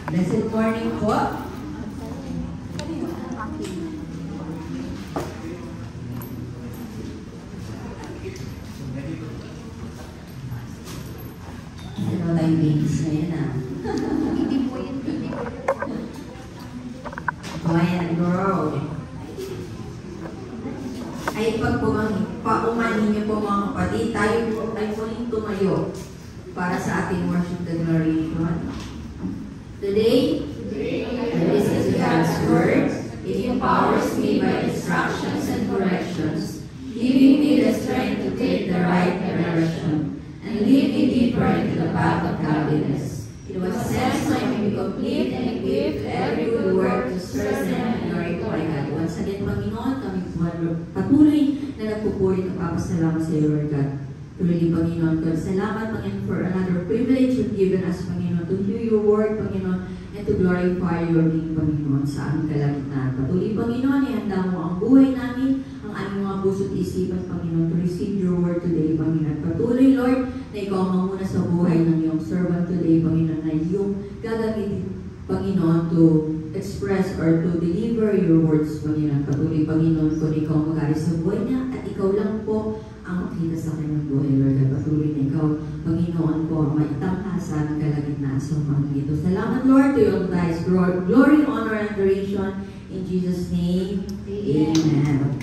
Blessed morning po. Ano tayong babies na yan ah? Boy and girl. Ay paumanin niyo po mga kapatid, tayo po ay muling tumayo para sa ating worship declaration. Today, this is God's word. It empowers me by instructions and corrections, giving me the strength to take the right direction and lead me deeper into the path of godliness. It was sent so I may be complete and equipped to every good work to serve and glorify God. Once again, Panginoon, kami patuloy na nagpupuri at papasalamat sa iyo, Lord God. Truly, Panginoon, God, salamat, Panginoon, for another privilege you've given us, Panginoon, to hear your word, Panginoon, and to glorify your name, Panginoon, sa aming kalagitnaan. Patuloy, Panginoon, ihanda mo ang buhay namin, ang aming mga puso't isipan, Panginoon, to receive your word today, Panginoon. Patuloy, Lord, na ikaw mamuna sa buhay ng iyong servant today, Panginoon, na iyong gagamitin, Panginoon, to express or to deliver your words, Panginoon. Patuloy, Panginoon, kung ikaw mag-aris sa buhay niya, at ikaw lang po ang makita sa kanyang buhay, Lord. At patuloy na ikaw, Panginoon po, ang maitangkasan ng kalagitnaan sa mga ito. Salamat, Lord, to your guys. Glory, honor, and adoration. In Jesus' name, amen.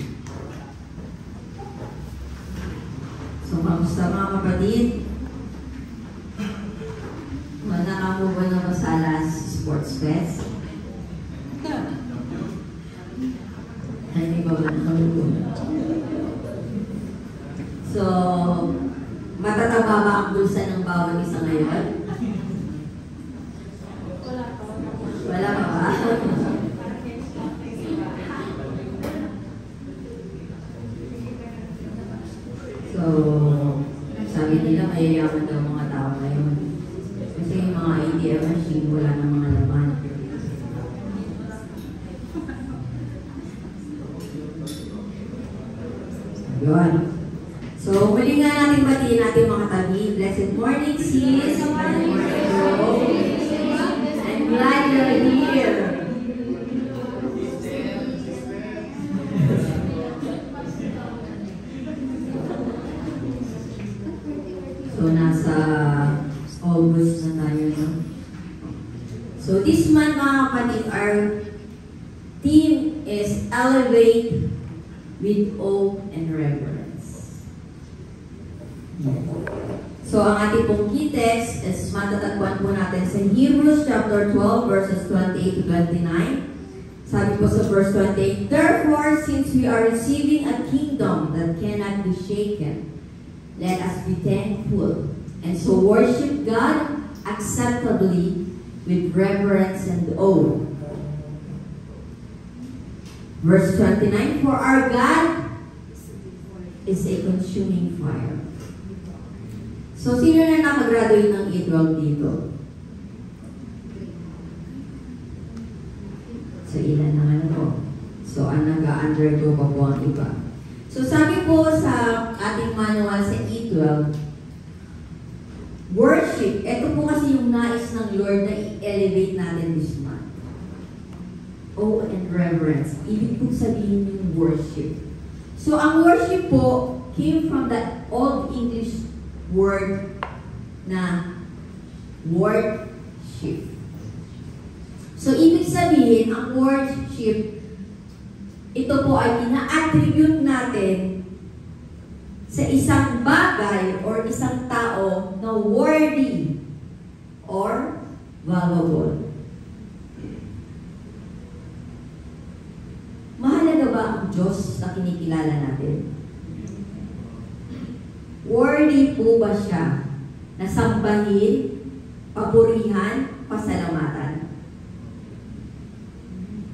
So, kamusta mga kapatid? Nakamo ba na sa last sports fest? Hindi ba ba nakalugod? So, matataba ba ang bulsa ng bawat isa ngayon? Wala pa ba? So, sabi nila mayayaman daw mga tao ngayon. Kasi yung mga ATM machine, wala ng mga laman. Yun. So, muli nga natin batiin natin mga tabi. Blessed morning, sis. Blessed morning, bro. I'm glad you're here. So, nasa August na tayo, no? So, this month, mga kapatid, our theme is Elevate with Awe and Reverence. So, ang ating pong key text is matatagpuan po natin sa Hebrews chapter 12, verses 28 to 29. Sabi po sa verse 28, therefore, since we are receiving a kingdom that cannot be shaken, let us be thankful and so worship God acceptably with reverence and awe. Verse 29, for our God is a consuming fire. So, sino na nakagraduate ng E12 dito? So, ilan na ano po? So, ang nag-undergo pa po ang iba. So, sabi po sa ating manual sa E12, worship, ito po kasi yung nais ng Lord na i-elevate natin this month. Awe and reverence. Ibig po sabihin yung worship. So, ang worship po came from that Old English word na worship. So, ibig sabihin, ang worship, ito po ay ina-attribute natin sa isang bagay or isang tao na worthy or valuable. Mahalaga ba ang Diyos na kinikilala natin? Worthy po ba siya na sambahin, papurihan, pasalamatan?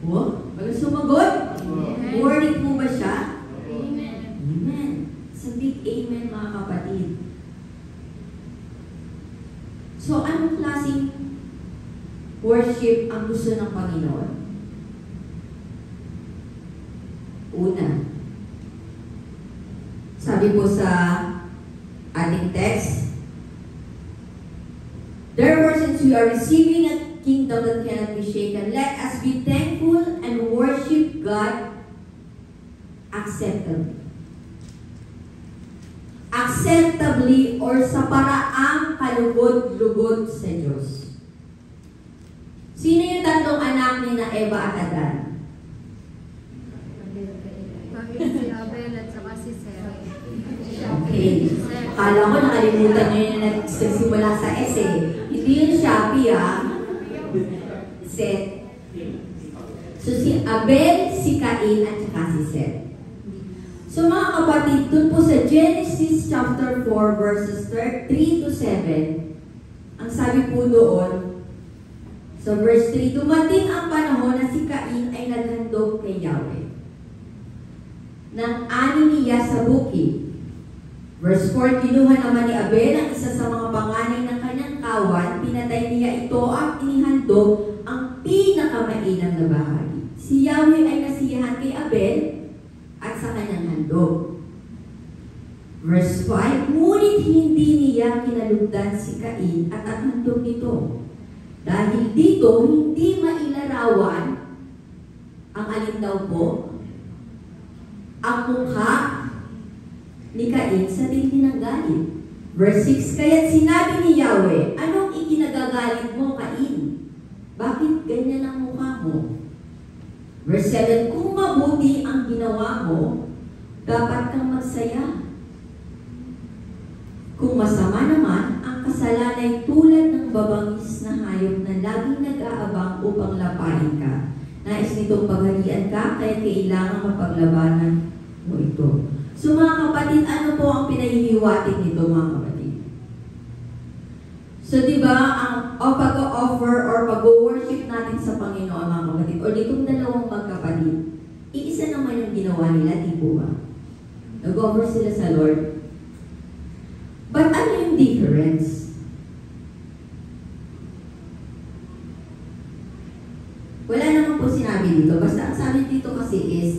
Oh, bagay sumagot? Amen. Worthy po ba siya? Amen. Amen. Sa big amen, mga kapatid. So, anong klaseng worship ang gusto ng Panginoon? Una, sabi po sa ating text, therefore, since we are receiving a kingdom that cannot be shaken. Let us be thankful and worship God acceptably. Acceptably or sa paraang kalugod-lugod sa Diyos. Sino yung tatlong anak ni na Eva at Adan? Si Abel at saka si Seth. Okay. Akala ko nakalimutan nyo yung nagsimula sa S eh. Hindi yung Shopee Seth. So si Abel, si Cain, at saka si Seth. So mga kapatid, dun po sa Genesis chapter 4 verses 3 to 7, ang sabi po doon, sa verse 3, dumating ang panahon na si Cain ay naghandog kay Yahweh ng ani niya sa bukid. Verse 4, kinuha naman ni Abel ang isa sa mga panganay ng kanyang kawan, pinatay niya ito at inihandog ang pinakamainam na bahagi. Si Yahweh ay nasiyahan kay Abel at sa kanyang handog. Verse 5, ngunit hindi niya kinalugdan si Cain at ang handog nito. Dahil dito, hindi mailarawan ang alin daw po, ang mukha ni Cain sa tindi ng galit. Verse 6, kaya't sinabi ni Yahweh, anong ikinagagalit mo, Cain? Bakit ganyan ang mukha mo? Verse 7, kung mabuti ang ginawa mo, dapat kang magsaya. Kung masama naman, ang kasalanan ay tulad ng babangis na hayop na laging nag-aabang upang lapain ka. Nais nitong paghalian ka, kaya kailangan mapaglabanan mo ito. So mga kapatid, ano po ang pinahihhiwatig nito mga kapatid? So diba, ang pag-offer or pag-worship natin sa Panginoon mga kapatid, o ditong dalawang magkapatid, iisa naman yung ginawa nila, di po ba? Nag-offer sila sa Lord. But ano yung difference? Wala naman po sinabi dito. Basta ang sabi dito kasi is,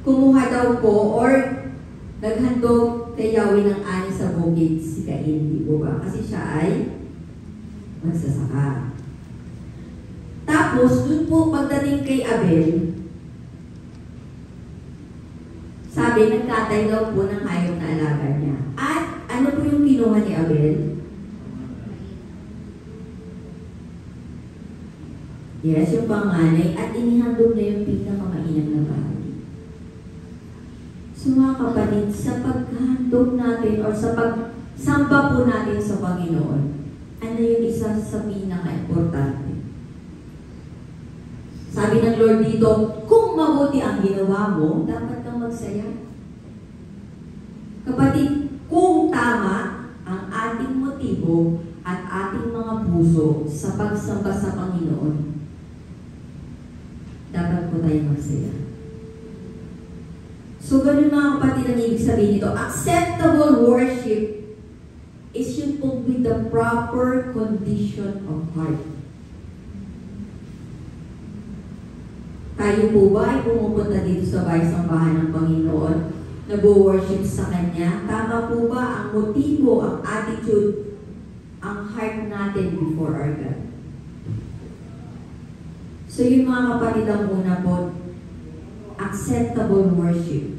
kumuha daw po or naghandog kay Yahweh ng ani sa bukid si Cain, di po ba? Kasi siya ay magsasaka. Tapos, dun po pagdating kay Abel, sabi, nagkatay daw po ng hayop na alaga niya. At ano po yung kinuha ni Abel? Yes, yung panganay. At inihandog na yung pinakamainam na bahagi. So mga kapatid, sa paghandog natin o sa pagsamba po natin sa Panginoon, ano yung isa sa pinaka-importante? Sabi ng Lord dito, kung mabuti ang ginawa mo, dapat kang magsaya. Kapatid, kung tama ang ating motibo at ating mga puso sa pagsamba sa Panginoon, dapat po tayo magsaya. So, ganun mga kapatid ang ibig sabihin nito. Acceptable worship is yun po with the proper condition of heart. Tayo po ba ay pumupunta dito sa bahay-sambahan ng Panginoon? Nag-worship sa Kanya? Tama po ba ang motibo, ang attitude, ang heart natin before our God? So yung mga kapatid ang una po, acceptable worship.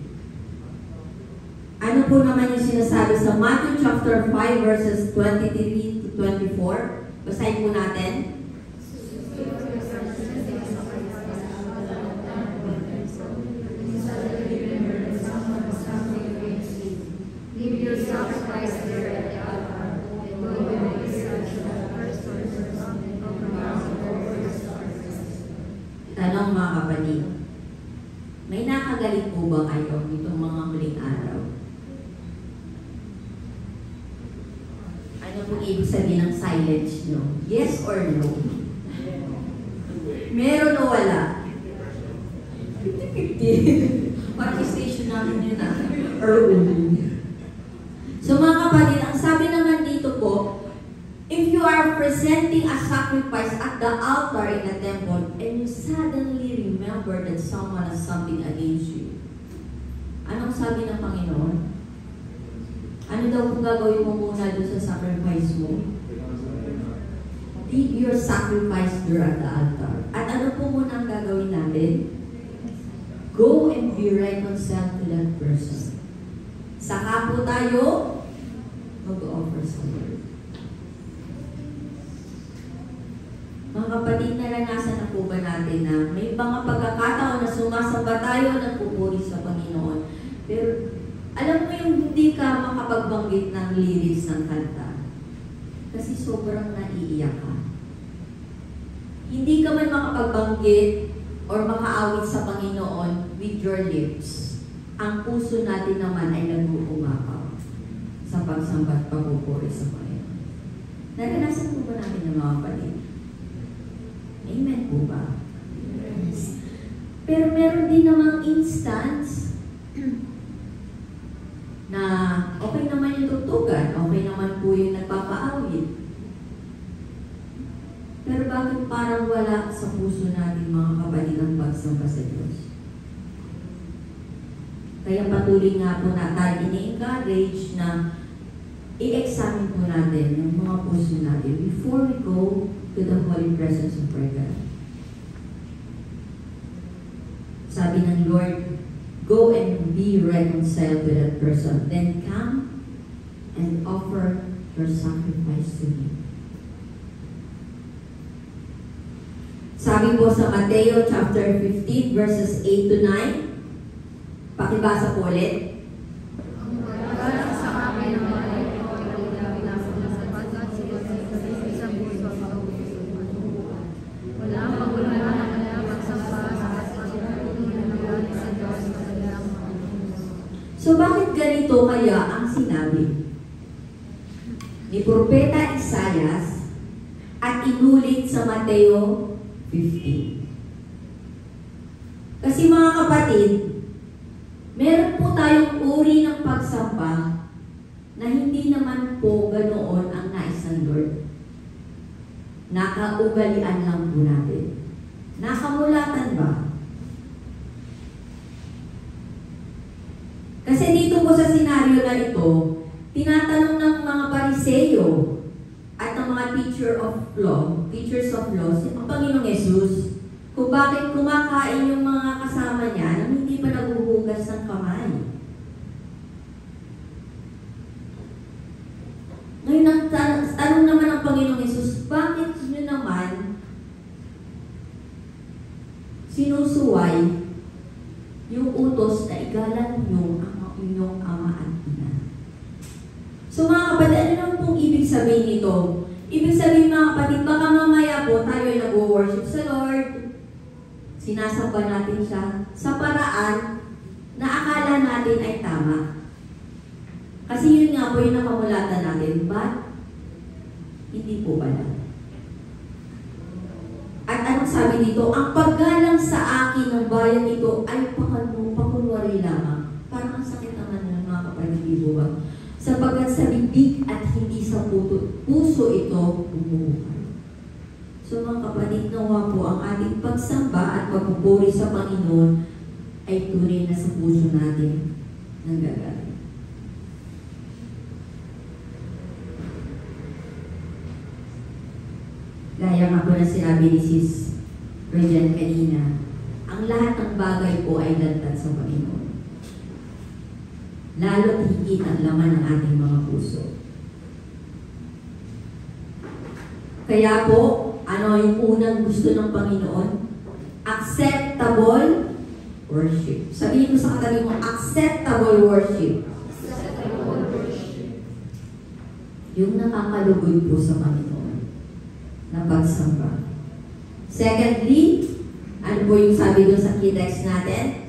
Ano po naman yung sinasabi sa Matthew chapter 5 verses 23 to 24? Basahin po natin. Leave your sacrifice there at the altar, and go and make such that the first persons of the house over the stars. Tanong mga kapatid, may nakagalit po ba kayo nitong mga huling araw? Ano po ibig sabihin ng silence nyo? Yes or no? Meron o wala? 50-50. Parang station namin yun So mga kapatid, ang sabi naman dito po, if you are presenting a sacrifice at the altar in a temple and you suddenly remember that someone has something against you, anong sabi ng Panginoon? Ano daw kung gagawin mo muna doon sa sacrifice mo? Leave your sacrifice there at the altar. At ano po muna ang gagawin natin? Go and be reconciled to that person. Saka po tayo mag-offer sa Lord. Mga kapatid, naranasan na po ba natin na may mga pagkakataon na sumasamba tayo, nagpupuri sa Panginoon. Pero alam mo yung hindi ka makapagbanggit ng lyrics ng kanta. Kasi sobrang naiiyak ka. Hindi ka man makapagbanggit or makaawit sa Panginoon with your lips. Ang puso natin naman ay nag-uumapaw sa pagsamba at pagpupuri sa Panginoon. Naranasan po ba natin ng mga kapatid? Amen po ba? Yes. Pero meron din namang instance na okay naman yung tugtugan, okay naman po yung nagpapaawit. Pero bakit parang wala sa puso natin mga kapatid ang pagsamba sa Diyos? Kaya patuloy nga po na tayo ini-encourage na i-examine po natin yung mga puso natin before we go to the holy presence of our God. Sabi ng Lord, go and be reconciled to that person. Then come and offer your sacrifice to Him. Sabi po sa Mateo chapter 15 verses 8 to 9. Pakibasa po ulit. Wala sa akin ang malay ko, sapagkat sila sa puso ang wala ang pagulala ng kanilang pagsamba sa pagpapatuloy na nagaling sa Diyos sa kanilang mga. So bakit ganito kaya ang sinabi ni Propeta Isaias at inulit sa Mateo 15? Kasi mga kapatid, meron po tayong uri ng pagsamba na hindi naman po ganoon ang nais ng Lord. Nakaugalian lang po natin. Nakamulatan ba? Kasi dito po sa senaryo na ito, tinatanong ng mga Pariseyo at ng mga teachers of law, ang Panginoong Yesus, kung bakit kumakain yung mga kasama niya nang hindi pa naghuhugas ng kamay. Ngayon, ang tanong naman ng Panginoong Yesus, bakit nyo naman sinusuway yung utos na igalan nyo ang inyong ama at ina? So mga kapatid, ano naman pong ibig sabihin nito? Ibig sabihin mga kapatid, baka mamaya po tayo ay nag-worship sa Lord, sinasamba natin siya sa paraan na akala natin ay tama. Kasi yun nga po yung nakamulatan natin, but hindi po pala. At anong sabi dito? Ang paggalang sa akin ng bayan ito ay pakunwari lamang. Parang ang sakit naman ng mga kapatid, ba? Sapagkat sa bibig at hindi sa puso ito bumubuhay. So mga kapatid, nawa po ang ating pagsamba at pagpupuri sa Panginoon ay tunay na sa puso natin nanggagaling. Gaya nga po na sinabi ni Sis Regent kanina, ang lahat ng bagay po ay lantad sa Panginoon. Lalo't higit ang laman ng ating mga puso. Kaya po, ano yung unang gusto ng Panginoon? Acceptable worship. Sabihin mo sa katabi mo, acceptable worship. Acceptable worship. Yung nakakalugod po sa Panginoon na pagsamba. Secondly, ano po yung sabi doon sa key text natin?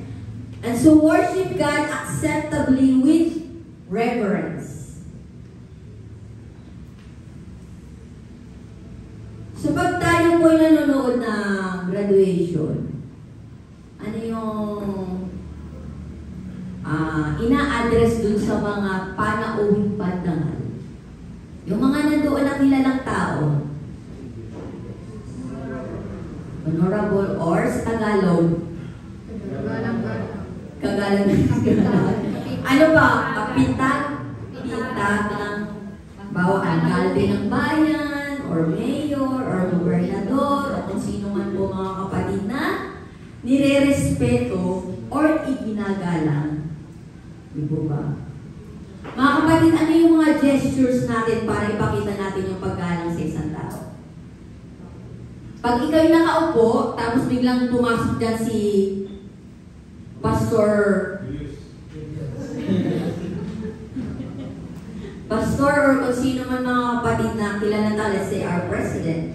And so worship God acceptably with reverence. So pag tayo po nanonood ng graduation, ano yung ina-address dun sa mga panauhing pandangal? Yung mga nandoon na kilalang tao, honorable or sa Tagalog, kagalang ano ba? Kapitag ng alkalde ng bayan, or mayor, or gobernador, o kung sino man po mga kapatid na nire-respeto or iginagalang. Di po ba? Mga kapatid, ano yung mga gestures natin para ipakita natin yung paggalang sa isang tao? Pag ikaw'y nakaupo, tapos biglang pumasok dyan si Pastor or kung sino man mga kapatid na kilala na, let's say, our president.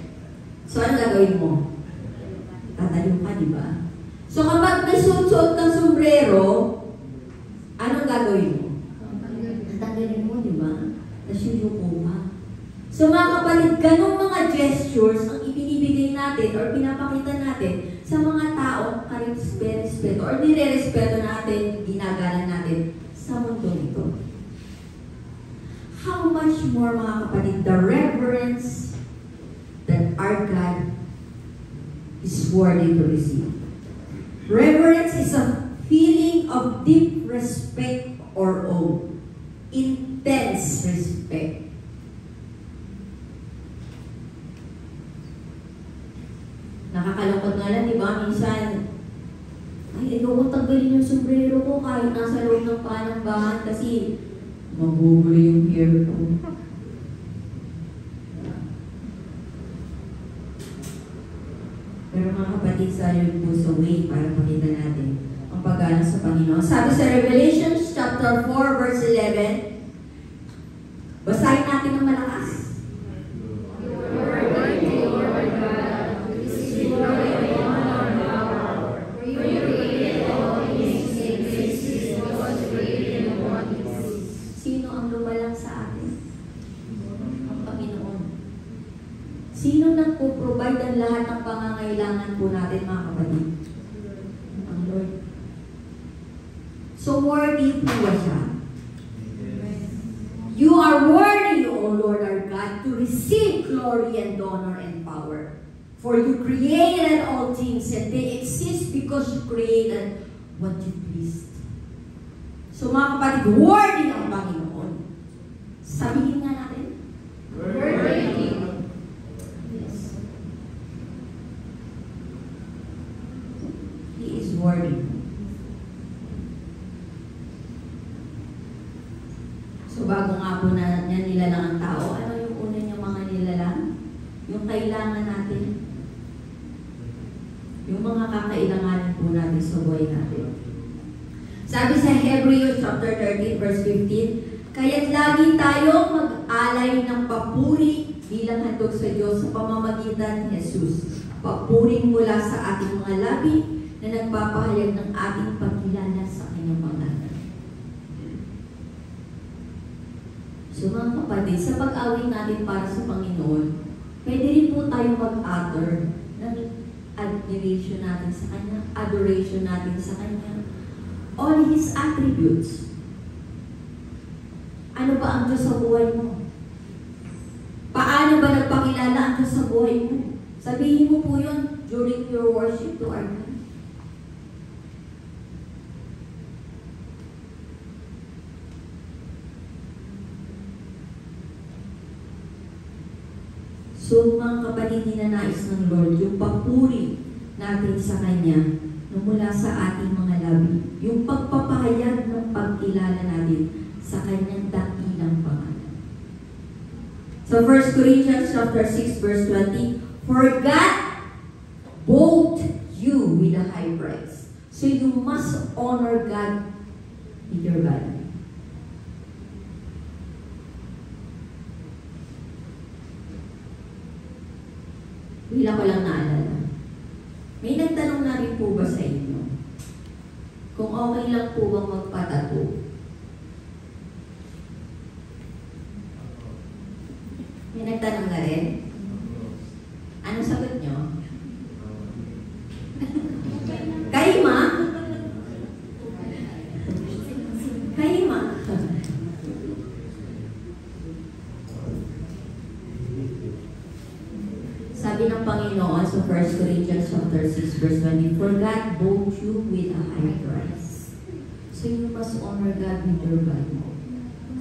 So, ano gagawin mo? Tatayo ka, di ba? So, kapag may suot-suot kang sombrero, anong gagawin mo? Tatanggalin mo, di ba? Tapos yung ka. So, mga kapatid, ganong mga gestures ang ibinibigay natin or pinapakita natin sa mga taong respeto or nire-respeto natin, ginagalang natin sa mundo nito. How much more, mga kapatid, the reverence that our God is worthy to receive. Reverence is a feeling of deep respect or awe. Intense respect. Nakakalungkot nga lang, di ba? Minsan, ay, ayoko tanggalin yung sombrero ko kahit nasa loob ng panambahan kasi magugulo yung hair ko. Pero mga kapatid, sa yun po sa way para makita natin ang paggalang sa Panginoon. Sabi sa Revelation chapter 4 verse 11, basahin natin ng malakas. Sino nagpo-provide ang lahat ng pangangailangan po natin, mga kapatid? Ang Lord. So worthy po ba siya? You are worthy, O Lord our God, to receive glory and honor and power. For you created all things and they exist because you created what you pleased. So mga kapatid, worthy ang Panginoon. Sabihin nga natin, worthy. Worthy. So bago nga po na niya nilalang ang tao, ano yung una niyang mga nilalang? Yung kailangan natin. Yung mga kakailanganin po natin sa buhay natin. Sabi sa Hebrews chapter 13 verse 15, kaya't lagi tayong mag-alay ng papuri bilang handog sa Diyos sa pamamagitan ni Jesus. Papuring mula sa ating mga labi na nagpapahayag ng ating pagkilala sa kanyang pangalan. So mga kapatid, sa pag-awit natin para sa Panginoon, pwede rin po tayong mag-utter ng admiration natin sa Kanya, adoration natin sa Kanya, all His attributes. Ano ba ang Diyos sa buhay mo? Paano ba nagpakilala ang Diyos sa buhay mo? Sabihin mo po yun during your worship to our God. So, mga kapatid, ninanais ng Lord, yung papuri natin sa Kanya na mula sa ating mga labi, yung pagpapahayag ng pagkilala natin sa Kanyang dakilang pangalan. So, 1 Corinthians chapter 6 verse 20, for God bought you with a high price. So, you must honor God with your value. Bila ko lang naalala. May nagtanong na rin po ba sa inyo kung okay lang po bang magpatato? May nagtanong na rin? Anong sagot nyo? Kayo ma? Kayo ma? Sabi ng Panginoon sa 1 Corinthians chapter 6 verse 20, for God bought you with a high price. So you must honor God with your body.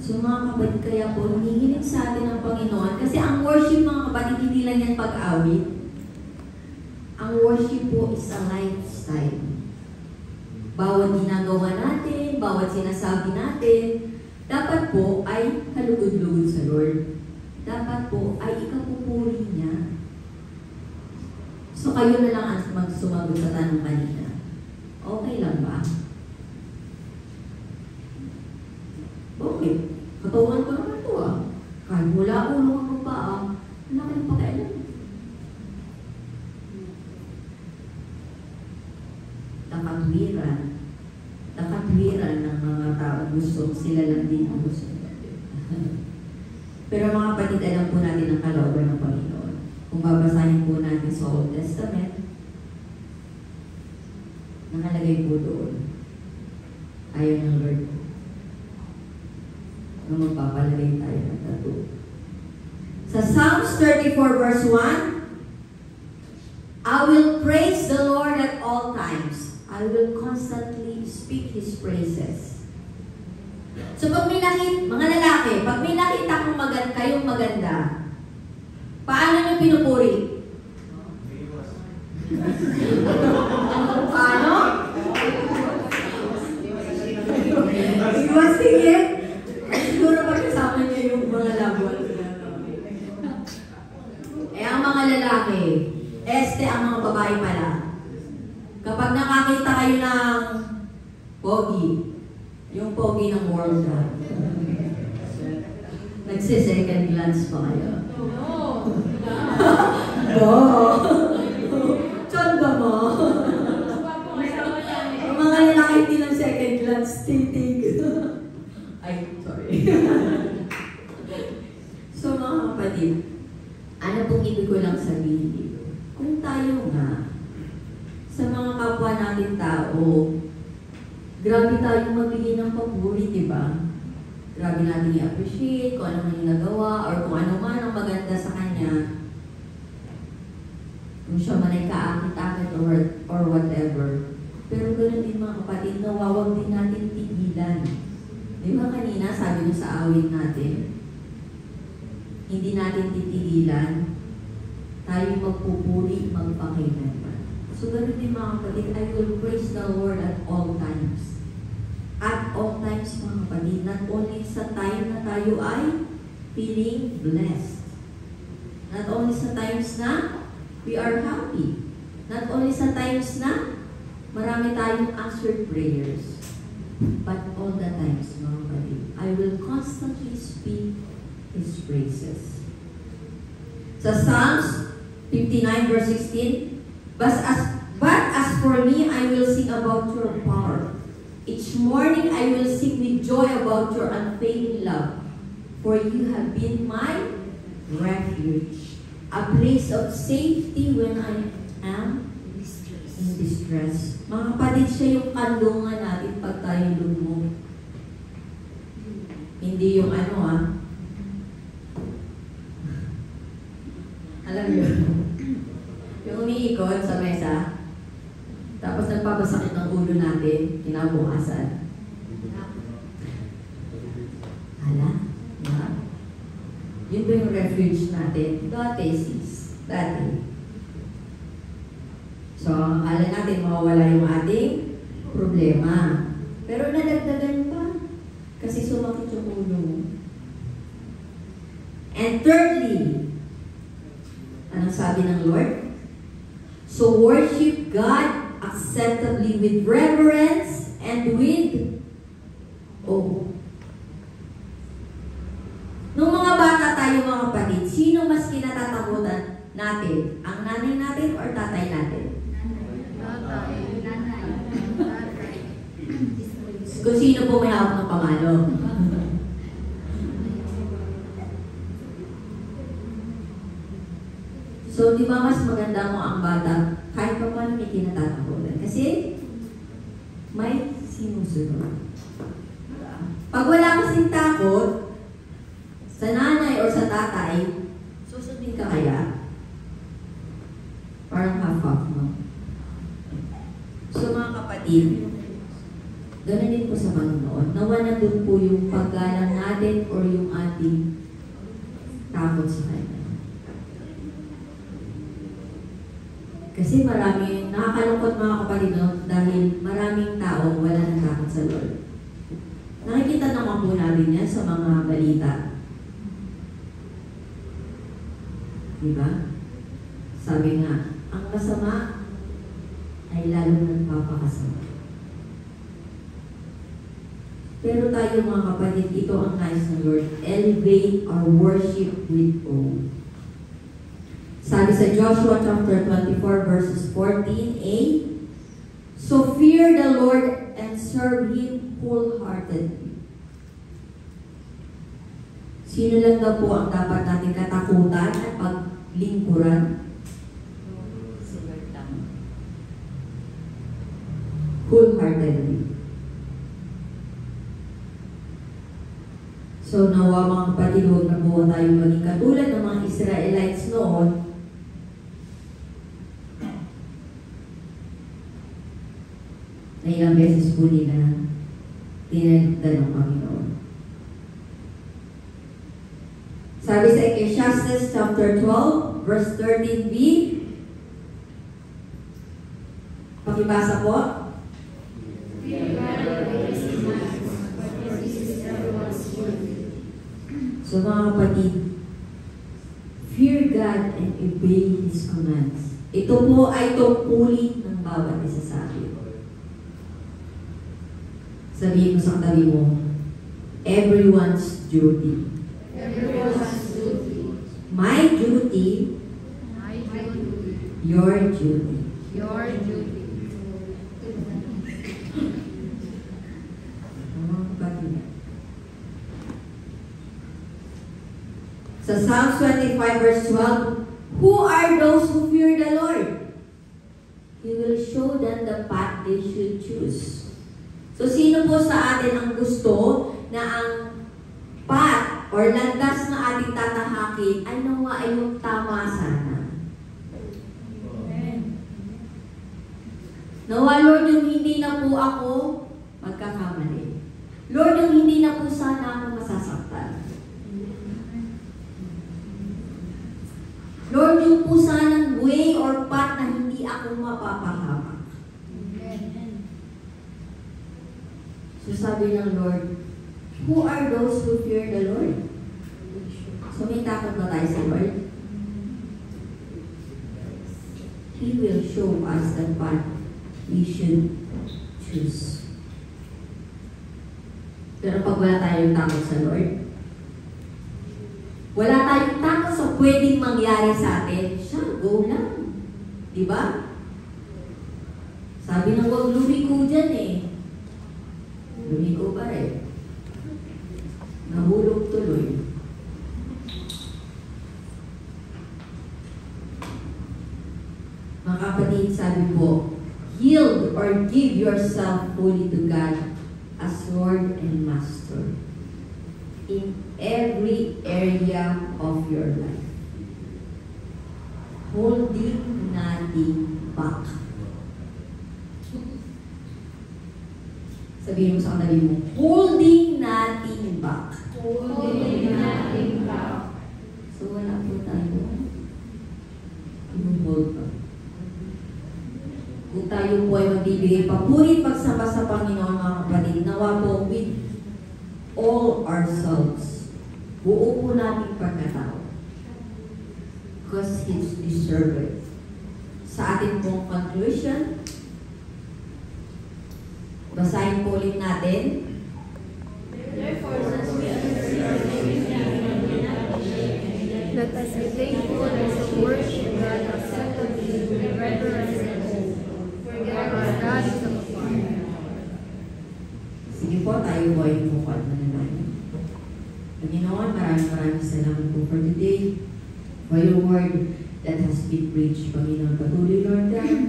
So mga kapatid, kaya po, hinihiling sa atin ng Panginoon. Kasi ang worship, mga kapatid, hindi lang yan pag-awit. Ang worship po is a lifestyle. Bawat ginagawa natin, bawat sinasabi natin, dapat po ay kalugod-lugod sa Lord. Dapat po ay ikapupuri niya. So kayo na lang ang magsumagot sa tanong kanina. Okay lang ba? Okay. Katawan ko naman ito ah. Kahit wala ulo ang paa, wala ka ng pakialam. Nakatwiran ng mga tao gusto, sila lang din ang gusto. Pero mga kapatid, alam po natin ang kalooban ng Panginoon. Kung babasahin po natin sa Old Testament, nakalagay po doon, ayaw ng Lord na magpapalagay tayo ng tattoo. Sa Psalms 34 verse 1, I will praise the Lord at all times. I will constantly speak His praises. So pag may nakita, mga lalaki, pag may nakita kong kayong maganda, paano nyo pinupuri? Paano? Iwas tingin. Siguro pagkasama niyo yung mga labot. Ang mga lalaki, ang mga babae pala. Kapag nakakita kayo ng pogi, yung pogi ng world na, nagsi-second glance pa kayo. Tsanda mo. Ang mga lalaki hindi lang second glance, titig. Ay, sorry. So mga kapatid, ano pong ibig ko lang sabihin dito? Kung tayo nga, sa mga kapwa natin tao, grabe tayo magbigay ng papuri, di ba? Grabe natin i-appreciate kung ano man yung nagawa or kung ano man ang maganda sa kanya. Kung siya man ay kaakit-akit or whatever. Pero ganoon din mga kapatid, nawawag din natin tigilan. Di ba kanina, sabi nyo sa awit natin, hindi natin titigilan, tayo magpupuri, magpakailanman. So ganoon din mga kapatid, I will praise the Lord at all times. At all times mga kapatid, not only sa time na tayo ay feeling blessed. Not only sa times na we are happy. Not only sa times na marami tayong answered prayers. But all the times mga kapatid, I will constantly speak His praises. Sa Psalms 59 verse 16, But as for me, I will sing about your power. Each morning I will sing with joy about your unfailing love. For you have been my refuge, a place of safety when I am in distress. Mga kapatid, siya yung kandungan natin pag tayo lumog. Hindi yung alam niyo, yung umiikot sa mesa, tapos nagpapasakit ng ulo natin, kinabukasan. Hala? Diba? Yun ba yung refuge natin? Dati, sis. Dati. So, akala natin mawawala yung ating problema. Pero nadagdagan pa. Kasi sumakit yung ulo mo. And thirdly, anong sabi ng Lord? So worship God acceptably with reverence and with awe. Nung mga bata tayo mga kapatid, sino mas kinatatakutan natin? Ang nanay natin or tatay natin? Kung sino po may hawak ng pamalo. So, di ba mas maganda mo ang bata kahit pa paano may kinatatakutan? Kasi may sinusunod. Pag wala kasing takot sa nanay o sa tatay, susundin ka kaya? Parang half-half mo. So mga kapatid, Ganun din po sa Panginoon. Nawa na doon po yung paggalang natin or yung ating takot sa Kanya. Kasi marami, nakakalungkot mga kapatid, no? Dahil maraming tao wala nang takot sa Lord. Nakikita naman po natin yan sa mga balita. Diba? Sabi nga, ang masama ay lalong nagpapakasama. Pero tayo mga kapatid, ito ang nais ng Lord. Elevate our worship with awe. Sabi sa Joshua chapter 24 verses 14a, so fear the Lord and serve Him wholeheartedly. Sino lang daw po ang dapat natin katakutan at paglingkuran? Wholeheartedly. So nawa mga kapatid, huwag na po tayo maging katulad ng mga Israelites noon. Na ilang beses po nila tinagdan ng Panginoon. Sabi sa Ecclesiastes chapter 12, verse 13b, pakibasa po. So mga kapatid, fear God and obey His commands. Ito po ay tungkulin ng bawat isa sa atin. Sabihin mo sa katabi mo, everyone's duty. Everyone's duty. My duty, My duty. your duty. Your duty. Mga kapatid. Sa Psalms 25 verse 12, who are those who fear the Lord? He will show them the path they should choose. So, sino po sa atin ang gusto na ang path or landas na ating tatahakin ay nawa ay yung tama sana? Nawa, Lord, yung hindi na po ako magkakamali. Lord, yung hindi na po sana ako masasaktan. Lord, yung po sanang way or path na hindi ako mapapahamak. So sabi ng Lord, who are those who fear the Lord? So may takot ba tayo sa Lord? He will show us the path we should choose. Pero pag wala tayong takot sa Lord, wala tayong takot sa pwedeng mangyari sa atin, siya, go lang. Diba? Sabi ng huwag lumiko dyan eh. Lumiko pa rin. Nahulog tuloy. Mga kapatid, sabi po, yield or give yourself fully to God as Lord and Master in every area of your life. Holding nothing back. Sabihin mo sa katabi mo, holding nothing back. Holding nothing back. So wala po tayo. I-hold pa. Kung tayo po ay magbibigay papuri pagsamba sa Panginoon, mga kapatid, nawa po with all ourselves. Buo po natin pagkatao. Because He's deserved. Sa ating pong conclusion, basahin po ulit natin. Let us be thankful and worship God acceptably with reverence and hope. For our God is our Father. Sige po, tayo po ay bukod na naman. Panginoon, maraming salamat po for today. For your word that has been preached, Panginoon. Patuloy, Lord God,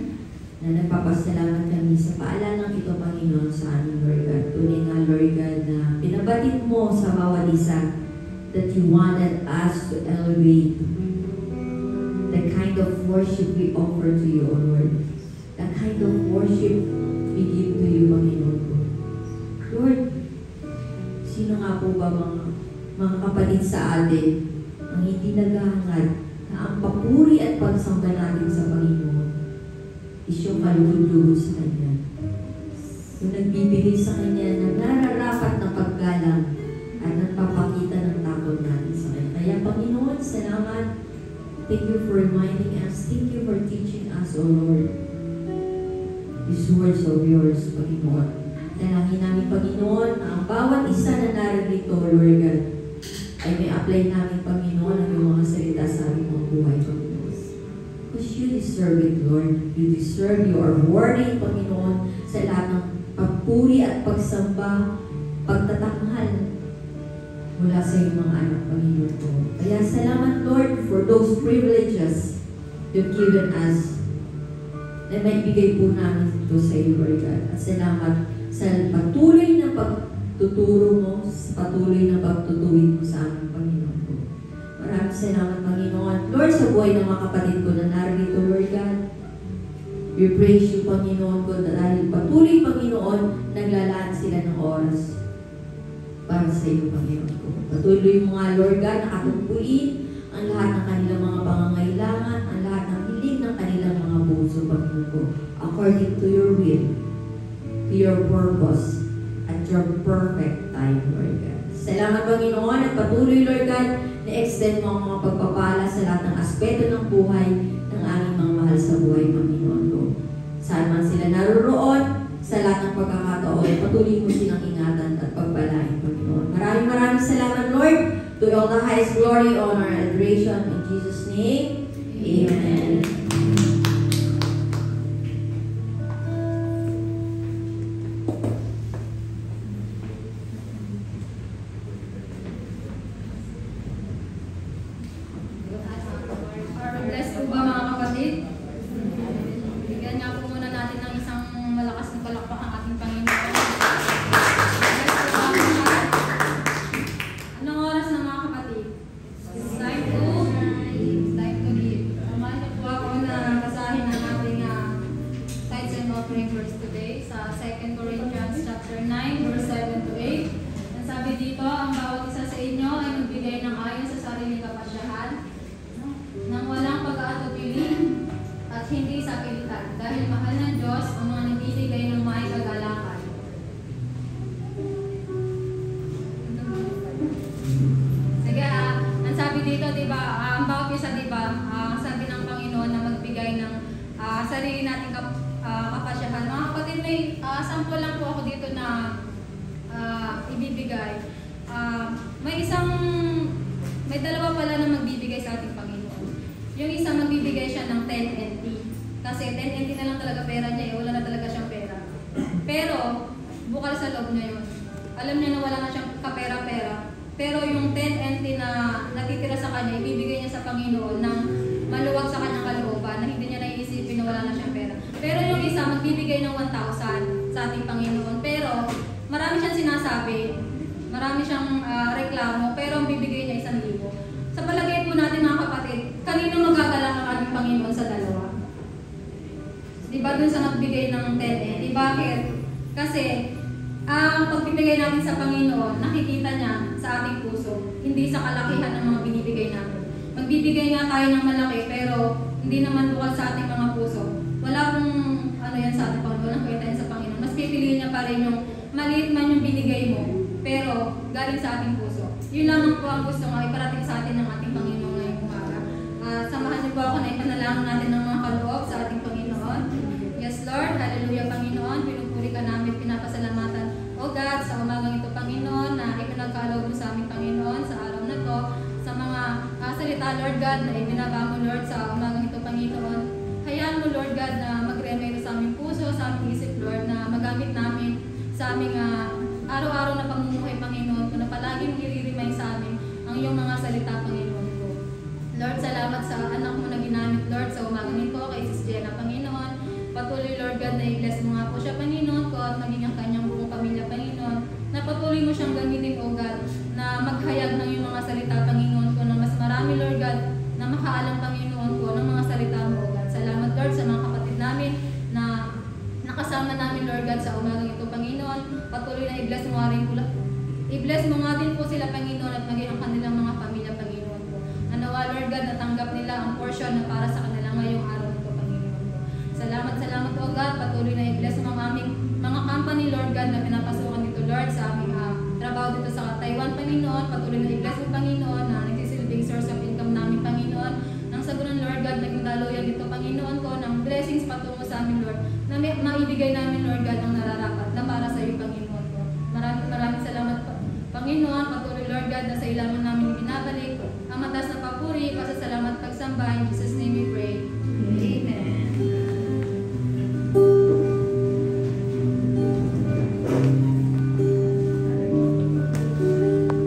na nagpapasalamat kami sa paalalang ito, Panginoon, sa aming Lord God. Tunay nga, Lord God, na pinabatid mo sa bawat isa that you wanted us to elevate the kind of worship we offer to you, O Lord. The kind of worship we give to you, Panginoon. Lord, sino nga po ba mga kapatid sa atin ang hindi naghahangad na ang papuri at pagsamba natin sa Panginoon is yung kalugod-lugod sa Kanya. Yung nagbibigay sa Kanya na nararapat na paggalang at nagpapakita ng takot natin sa Kanya. Kaya Panginoon, salamat. Thank you for reminding us. Thank you for teaching us, O Lord, these words of yours, Panginoon. Dalangin namin, Panginoon, na ang bawat isa na narito, Lord God, ay may apply namin, Panginoon, ang iyong mga salita sa aming mga buhay, Panginoon. Because you deserve it, Lord. You deserve, you are worthy, Panginoon, sa lahat ng pagpuri at pagsamba, pagtatanghal mula sa iyong mga anak, Panginoon ko. Kaya salamat, Lord, for those privileges you've given us na naibigay po namin ito sa iyo, Lord God. At salamat sa patuloy na pagtuturo mo, sa patuloy na pagtutuwid mo sa aming Panginoon ko. Maraming salamat, Panginoon. Lord, sa buhay ng mga kapatid ko na narito, Lord God, we praise you, Panginoon ko, dahil patuloy, Panginoon, naglalaan sila ng oras para sa iyo, Panginoon ko. Patuloy mo nga, Lord God, nakatungkuin ang lahat ng kanilang mga pangangailangan, ang lahat ng hiling ng kanilang mga puso, Panginoon ko, according to your will, to your purpose, at your perfect time, Lord God. Salamat, Panginoon, at patuloy, Lord God, na-extend mo ang mga pagpapala sa lahat ng aspeto ng buhay ng aming mga mahal sa buhay, Panginoon ko. Saan man sila naroroon, sa lahat ng pagkakataon, patuloy mo silang ingatan at pagpalain, Panginoon. Maraming salamat, Lord, to all the highest glory, honor, and adoration. In Jesus' name, amen. Bless po ba mga kapatid? Bigyan nga po muna natin ng isang malakas na palakpak ang ating Panginoon. Bless po ba ang lahat? Anong oras na mga kapatid? It's time to give. Samahan niyo po ako na basahin ang ating tithes and offering verse today sa 2 Corinthians chapter 9 verse 7 to 8. Ang sabi dito, ang bawat isa sa inyo ay magbigay ng ayon sa sariling kapasyahan nang walang pag-aatupili at hindi sa pilitan, dahil mahal ng Diyos ang mga nagbibigay ng may kagalakan. Sige, ang sabi dito, diba, ang bawat isa, diba, sabi ng Panginoon na magbigay ng sarili nating kapasyahan. Mga kapatid, may sample lang po ako dito na ibibigay. May dalawa pala na magbibigay sa ating Panginoon. Yung isa magbibigay siya ng 10 NT. Kasi 10 NT na lang talaga pera niya, wala na talaga siyang pera. Pero, bukal sa loob niya yun. Alam niya na wala na siyang kapera-pera. Pero yung 10 NT na natitira sa kanya, ibibigay niya sa Panginoon ng maluwag sa kanyang kalooban, na hindi niya naiisipin na wala na siyang pera. Pero yung isa, magbibigay ng 1,000 sa ating Panginoon. Pero, marami siyang sinasabi, marami siyang reklamo, pero ang bibigay niya 1,000. Sa palagay po natin mga kapatid, kanino magagalang ang ating Panginoon sa dalawa? Diba dun sa nagbigay ng 10? Bakit? Kasi, ang pagbibigay natin sa Panginoon, nakikita niya sa ating puso, hindi sa kalakihan ng mga binibigay natin. Magbibigay nga tayo ng malaki, pero hindi naman bukal sa ating mga puso. Wala pong yan sa ating Panginoon, walang kwenta yan sa Panginoon. Mas pipiliin niya pa rin yung maliit man yung binigay mo, pero galing sa ating puso. Yun lamang po ang gusto nga iparating sa atin ng ating Panginoon ngayong umaga. Samahan niyo po ako na ipanalangin natin ng mga kaloob sa ating Panginoon. Yes, Lord. Hallelujah, Panginoon. Pinupuri ka namin, pinapasalamatan. O God, sa umagang ito, Panginoon, na ipinagkaloob mo sa aming Panginoon sa araw na to, sa mga salita, Lord God, na ibinaba mo, Lord, sa umagang ito, Panginoon. Hayaan mo, Lord God, na mag-remero sa aming puso, sa aming isip, Lord, na magamit namin sa aming araw-araw na pamumuhay, Panginoon ko, na palaging i-remind sa amin ang iyong mga salita, Panginoon ko. Lord, salamat sa anak mo na ginamit, Lord, sa umagang ito, kay Sis Jenna, Panginoon. Patuloy, Lord God, na i-bless mo nga po siya, Panginoon ko, at maging ang kanyang buong pamilya, Panginoon. Na patuloy mo siyang gamitin, O God, na maghayag ng iyong mga salita, Panginoon ko, na mas marami, Lord God, na makaalam, Panginoon ko, ng mga salita mo, O God. Salamat, Lord, sa mga kapatid namin na nakasama namin, Lord God, sa umagang ito, Panginoon. Patuloy na i-bless mo I-bless mo nga din po sila, Panginoon, at maging ang kanilang mga pamilya, Panginoon po. Na nawa, Lord God, natanggap nila ang portion na para sa kanila ngayong araw nito, Panginoon po. Salamat, O God, patuloy na i-bless mo ang aming mga company, Lord God, na pinapasukan dito, Lord, sa aming trabaho dito sa Taiwan, Panginoon. Patuloy na i-bless mo, Panginoon, na nagsisilbing source of income namin, Panginoon. Nang sa ganun, Lord God, naging daluyan dito, Panginoon ko, ng blessings patungo sa amin, Lord, na maibigay namin, Lord God, ang